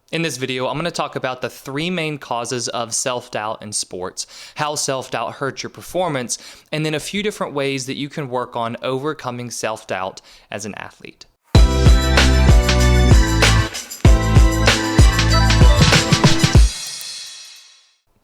In this video, I'm going to talk about the three main causes of self-doubt in sports, how self-doubt hurts your performance, and then a few different ways that you can work on overcoming self-doubt as an athlete.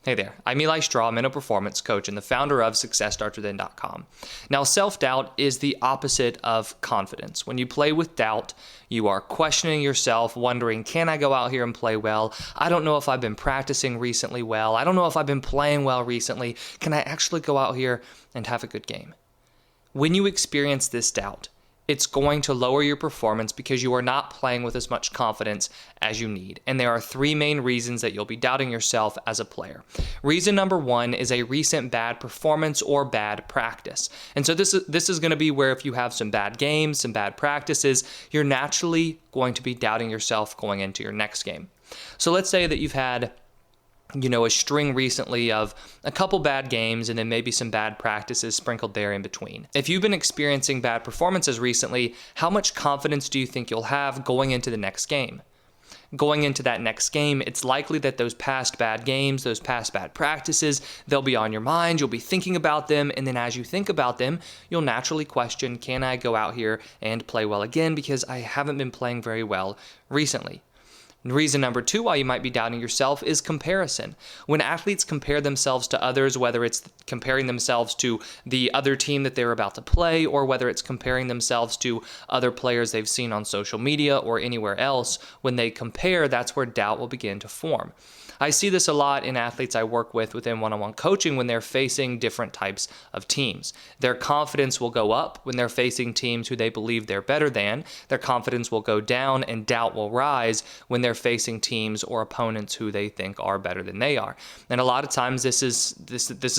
Hey there, I'm Eli Straw, mental performance coach and the founder of SuccessStartsWithin.com. Now, self-doubt is the opposite of confidence. When you play with doubt, you are questioning yourself, wondering, can I go out here and play well? I don't know if I've been practicing recently well. I don't know if I've been playing well recently. Can I actually go out here and have a good game? When you experience this doubt, it's going to lower your performance because you are not playing with as much confidence as you need. And there are three main reasons that you'll be doubting yourself as a player. Reason number one is a recent bad performance or bad practice. And so this is going to be where if you have some bad games, some bad practices, you're naturally going to be doubting yourself going into your next game. So let's say that you've had a string recently of a couple bad games and then maybe some bad practices sprinkled there in between. If you've been experiencing bad performances recently, how much confidence do you think you'll have going into the next game? Going into that next game, it's likely that those past bad games, those past bad practices, they'll be on your mind, you'll be thinking about them, and then as you think about them, you'll naturally question, can I go out here and play well again because I haven't been playing very well recently? Reason number two why you might be doubting yourself is comparison. When athletes compare themselves to others, whether it's comparing themselves to the other team that they're about to play, or whether it's comparing themselves to other players they've seen on social media or anywhere else, when they compare, that's where doubt will begin to form. I see this a lot in athletes I work with within one-on-one coaching when they're facing different types of teams. Their confidence will go up when they're facing teams who they believe they're better than. Their confidence will go down and doubt will rise when they're facing teams or opponents who they think are better than they are. And a lot of times this is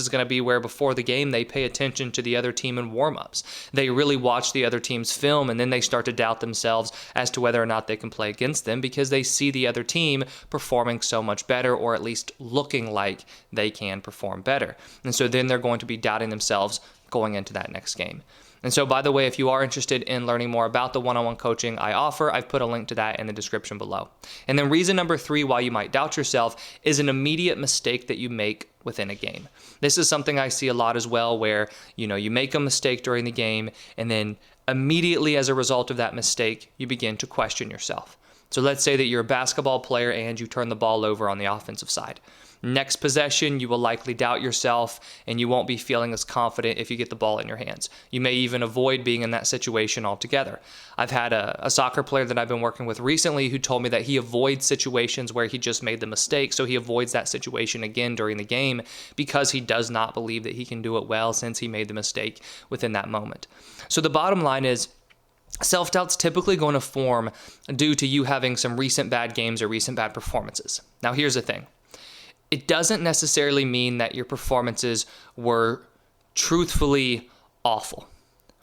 going to be where before the game they pay attention to the other team in warm-ups. They really watch the other team's film and then they start to doubt themselves as to whether or not they can play against them because they see the other team performing so much better, or at least looking like they can perform better. And so then they're going to be doubting themselves going into that next game. And so, by the way, if you are interested in learning more about the one-on-one coaching I offer, I've put a link to that in the description below. And then reason number three why you might doubt yourself is an immediate mistake that you make within a game. This is something I see a lot as well, where you make a mistake during the game and then immediately as a result of that mistake, you begin to question yourself. So let's say that you're a basketball player and you turn the ball over on the offensive side. Next possession, you will likely doubt yourself and you won't be feeling as confident if you get the ball in your hands. You may even avoid being in that situation altogether. I've had a soccer player that I've been working with recently who told me that he avoids situations where he just made the mistake, so he avoids that situation again during the game because he does not believe that he can do it well since he made the mistake within that moment. So the bottom line is, self-doubt's typically going to form due to you having some recent bad games or recent bad performances. Now, here's the thing. It doesn't necessarily mean that your performances were truthfully awful.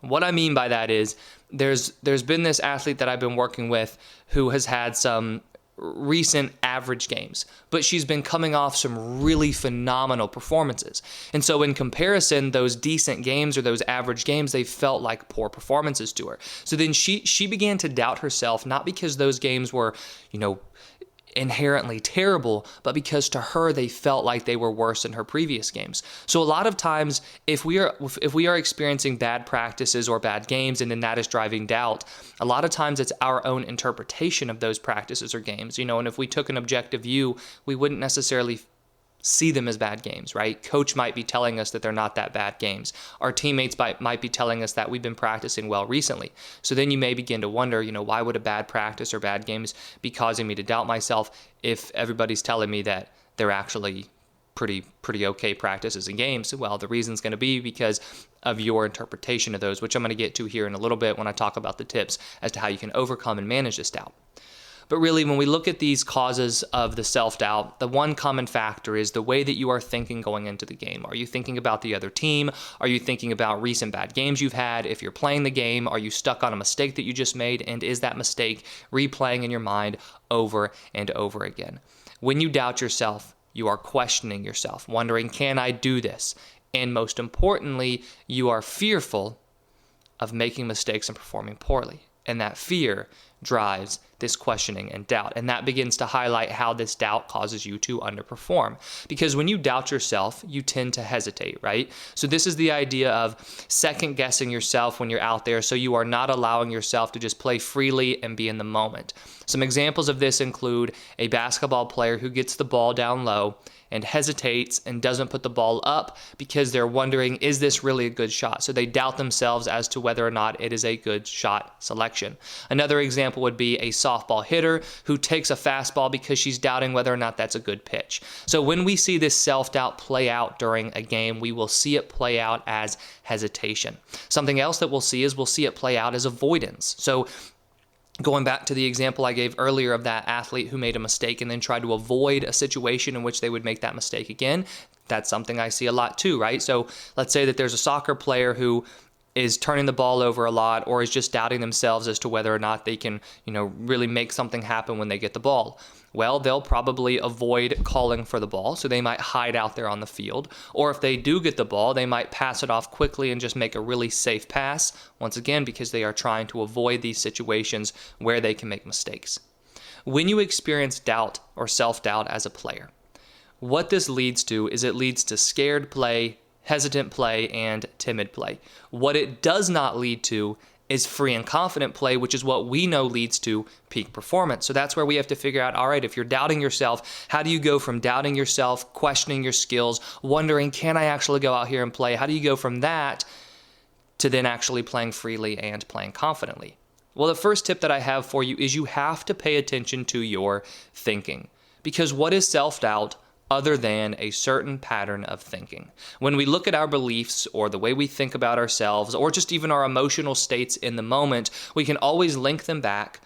What I mean by that is there's been this athlete that I've been working with who has had some recent average games, but she's been coming off some really phenomenal performances. And so in comparison, those decent games or those average games, they felt like poor performances to her. So then she began to doubt herself, not because those games were, inherently terrible, but because to her they felt like they were worse than her previous games. So a lot of times if we are experiencing bad practices or bad games and then that is driving doubt, a lot of times it's our own interpretation of those practices or games, and if we took an objective view, we wouldn't necessarily see them as bad games, right? Coach might be telling us that they're not that bad games. Our teammates might be telling us that we've been practicing well recently. So then you may begin to wonder, why would a bad practice or bad games be causing me to doubt myself if everybody's telling me that they're actually pretty okay practices and games? Well, the reason's going to be because of your interpretation of those, which I'm going to get to here in a little bit when I talk about the tips as to how you can overcome and manage this doubt. But really, when we look at these causes of the self-doubt, the one common factor is the way that you are thinking going into the game. Are you thinking about the other team? Are you thinking about recent bad games you've had? If you're playing the game, are you stuck on a mistake that you just made? And is that mistake replaying in your mind over and over again? When you doubt yourself, you are questioning yourself, wondering, can I do this? And most importantly, you are fearful of making mistakes and performing poorly. And that fear drives this questioning and doubt. And that begins to highlight how this doubt causes you to underperform. Because when you doubt yourself, you tend to hesitate, right? So this is the idea of second guessing yourself when you're out there, so you are not allowing yourself to just play freely and be in the moment. Some examples of this include a basketball player who gets the ball down low and hesitates and doesn't put the ball up because they're wondering, is this really a good shot? So they doubt themselves as to whether or not it is a good shot selection. Another example would be a softball hitter who takes a fastball because she's doubting whether or not that's a good pitch. So when we see this self-doubt play out during a game, we will see it play out as hesitation. Something else that we'll see it play out as avoidance. So going back to the example I gave earlier of that athlete who made a mistake and then tried to avoid a situation in which they would make that mistake again, that's something I see a lot too, right? So let's say that there's a soccer player who is turning the ball over a lot or is just doubting themselves as to whether or not they can, really make something happen when they get the ball. Well, they'll probably avoid calling for the ball, so they might hide out there on the field. Or if they do get the ball, they might pass it off quickly and just make a really safe pass, once again, because they are trying to avoid these situations where they can make mistakes. When you experience doubt or self-doubt as a player, what this leads to is it leads to scared play, hesitant play, and timid play. What it does not lead to is free and confident play, which is what we know leads to peak performance. So that's where we have to figure out, all right, if you're doubting yourself, how do you go from doubting yourself, questioning your skills, wondering, can I actually go out here and play? How do you go from that to then actually playing freely and playing confidently? Well, the first tip that I have for you is you have to pay attention to your thinking. Because what is self-doubt other than a certain pattern of thinking? When we look at our beliefs or the way we think about ourselves or just even our emotional states in the moment, we can always link them back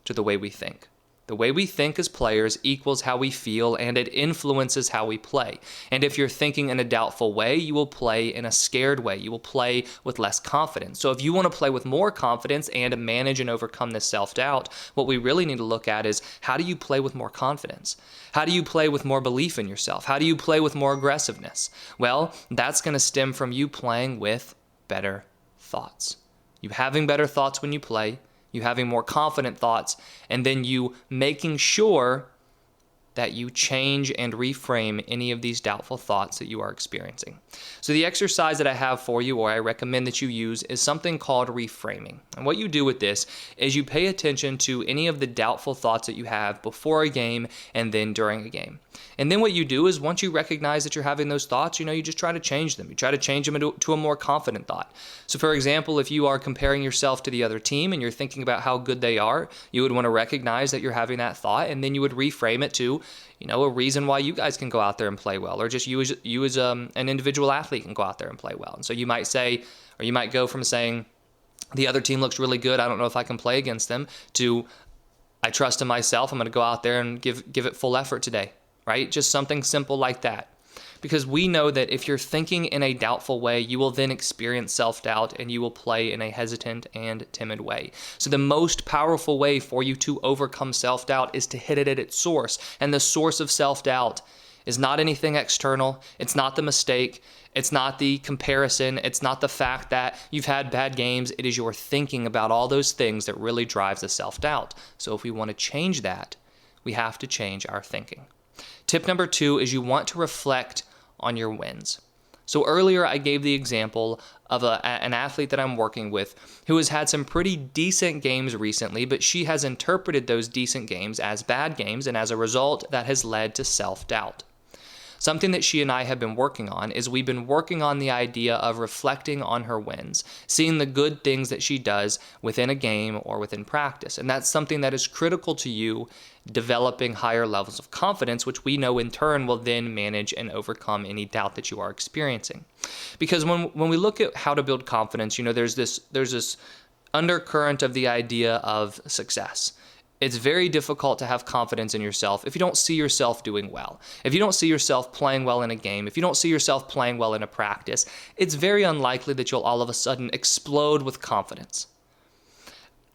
to the way we think. The way we think as players equals how we feel, and it influences how we play. And if you're thinking in a doubtful way, you will play in a scared way. You will play with less confidence. So if you want to play with more confidence and manage and overcome this self-doubt, what we really need to look at is, how do you play with more confidence? How do you play with more belief in yourself? How do you play with more aggressiveness? Well, that's going to stem from you playing with better thoughts. You having better thoughts when you play, you having more confident thoughts, and then you making sure that you change and reframe any of these doubtful thoughts that you are experiencing. So the exercise that I have for you, or I recommend that you use, is something called reframing. And what you do with this is you pay attention to any of the doubtful thoughts that you have before a game and then during a game. And then what you do is, once you recognize that you're having those thoughts, you just try to change them. You try to change them to a more confident thought. So for example, if you are comparing yourself to the other team and you're thinking about how good they are, you would want to recognize that you're having that thought, and then you would reframe it to, a reason why you guys can go out there and play well, or just you as an individual athlete can go out there and play well. And so you might say, or you might go from saying, the other team looks really good, I don't know if I can play against them, to, I trust in myself, I'm going to go out there and give it full effort today. Right? Just something simple like that. Because we know that if you're thinking in a doubtful way, you will then experience self-doubt and you will play in a hesitant and timid way. So the most powerful way for you to overcome self-doubt is to hit it at its source. And the source of self-doubt is not anything external. It's not the mistake. It's not the comparison. It's not the fact that you've had bad games. It is your thinking about all those things that really drives the self-doubt. So if we want to change that, we have to change our thinking. Tip number 2 is you want to reflect on your wins. So earlier I gave the example of an athlete that I'm working with who has had some pretty decent games recently, but she has interpreted those decent games as bad games, and as a result, that has led to self-doubt. Something that she and I have been working on is we've been working on the idea of reflecting on her wins, seeing the good things that she does within a game or within practice. And that's something that is critical to you developing higher levels of confidence, which we know in turn will then manage and overcome any doubt that you are experiencing. Because when we look at how to build confidence, there's this undercurrent of the idea of success. It's very difficult to have confidence in yourself if you don't see yourself doing well. If you don't see yourself playing well in a game, if you don't see yourself playing well in a practice, it's very unlikely that you'll all of a sudden explode with confidence.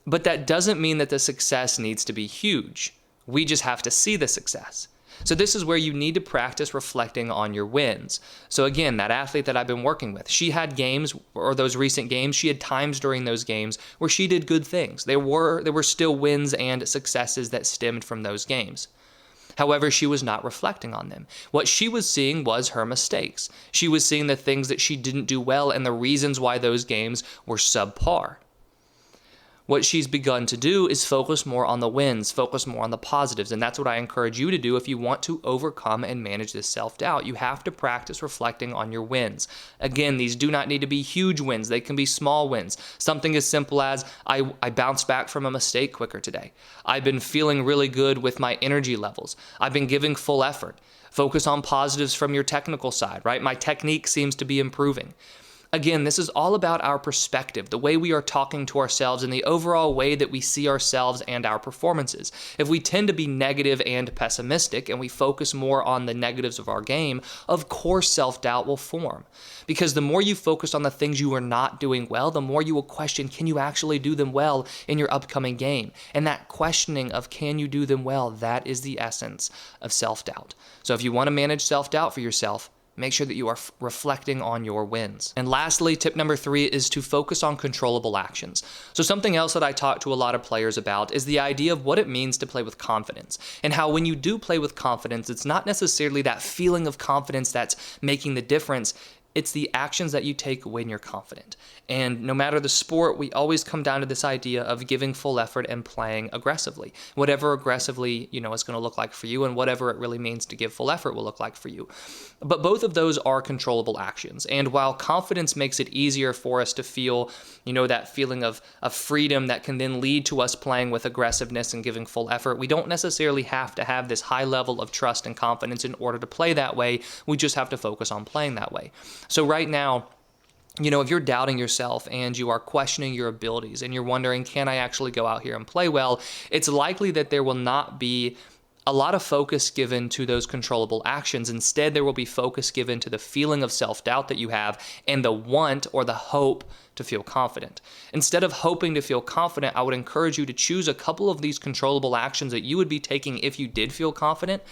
But that doesn't mean that the success needs to be huge. We just have to see the success. So this is where you need to practice reflecting on your wins. So again, that athlete that I've been working with, she had games, or those recent games, she had times during those games where she did good things. There were still wins and successes that stemmed from those games. However, she was not reflecting on them. What she was seeing was her mistakes. She was seeing the things that she didn't do well and the reasons why those games were subpar. What she's begun to do is focus more on the wins, focus more on the positives, and that's what I encourage you to do if you want to overcome and manage this self-doubt. You have to practice reflecting on your wins. Again, these do not need to be huge wins. They can be small wins. Something as simple as, I bounced back from a mistake quicker today. I've been feeling really good with my energy levels. I've been giving full effort. Focus on positives from your technical side, right? My technique seems to be improving. Again, this is all about our perspective, the way we are talking to ourselves and the overall way that we see ourselves and our performances. If we tend to be negative and pessimistic and we focus more on the negatives of our game, of course self-doubt will form. Because the more you focus on the things you are not doing well, the more you will question, can you actually do them well in your upcoming game? And that questioning of can you do them well, that is the essence of self-doubt. So if you want to manage self-doubt for yourself, make sure that you are reflecting on your wins. And lastly, tip number 3 is to focus on controllable actions. So something else that I talk to a lot of players about is the idea of what it means to play with confidence, and how when you do play with confidence, it's not necessarily that feeling of confidence that's making the difference. It's the actions that you take when you're confident. And no matter the sport, we always come down to this idea of giving full effort and playing aggressively. Whatever aggressively, is going to look like for you, and whatever it really means to give full effort will look like for you. But both of those are controllable actions. And while confidence makes it easier for us to feel, that feeling of freedom that can then lead to us playing with aggressiveness and giving full effort, we don't necessarily have to have this high level of trust and confidence in order to play that way. We just have to focus on playing that way. So right now, if you're doubting yourself and you are questioning your abilities and you're wondering, can I actually go out here and play well? It's likely that there will not be a lot of focus given to those controllable actions. Instead, there will be focus given to the feeling of self-doubt that you have and the want or the hope to feel confident. Instead of hoping to feel confident, I would encourage you to choose a couple of these controllable actions that you would be taking if you did feel confident,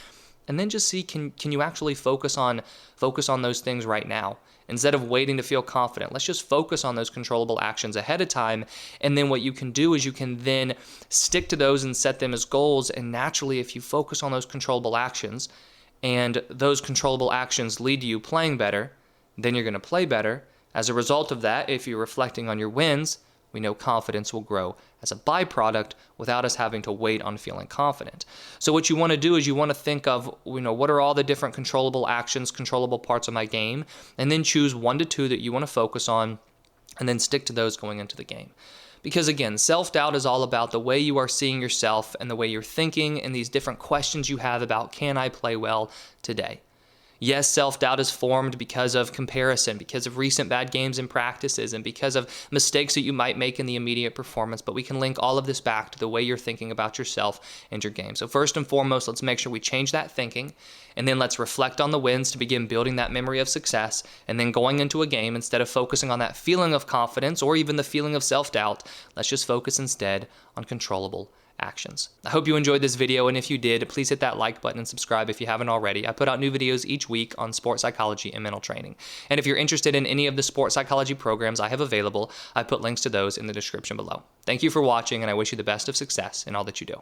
and then just see, can you actually focus on those things right now? Instead of waiting to feel confident, let's just focus on those controllable actions ahead of time. And then what you can do is you can then stick to those and set them as goals. And naturally, if you focus on those controllable actions and those controllable actions lead to you playing better, then you're going to play better. As a result of that, if you're reflecting on your wins, we know confidence will grow as a byproduct without us having to wait on feeling confident. So what you want to do is you want to think of, what are all the different controllable actions, controllable parts of my game, and then choose 1 to 2 that you want to focus on, and then stick to those going into the game. Because again, self-doubt is all about the way you are seeing yourself and the way you're thinking and these different questions you have about, can I play well today? Yes, self-doubt is formed because of comparison, because of recent bad games and practices, and because of mistakes that you might make in the immediate performance, but we can link all of this back to the way you're thinking about yourself and your game. So first and foremost, let's make sure we change that thinking, and then let's reflect on the wins to begin building that memory of success, and then going into a game, instead of focusing on that feeling of confidence or even the feeling of self-doubt, let's just focus instead on controllable actions. I hope you enjoyed this video, and if you did, please hit that like button and subscribe if you haven't already. I put out new videos each week on sports psychology and mental training. And if you're interested in any of the sports psychology programs I have available, I put links to those in the description below. Thank you for watching, and I wish you the best of success in all that you do.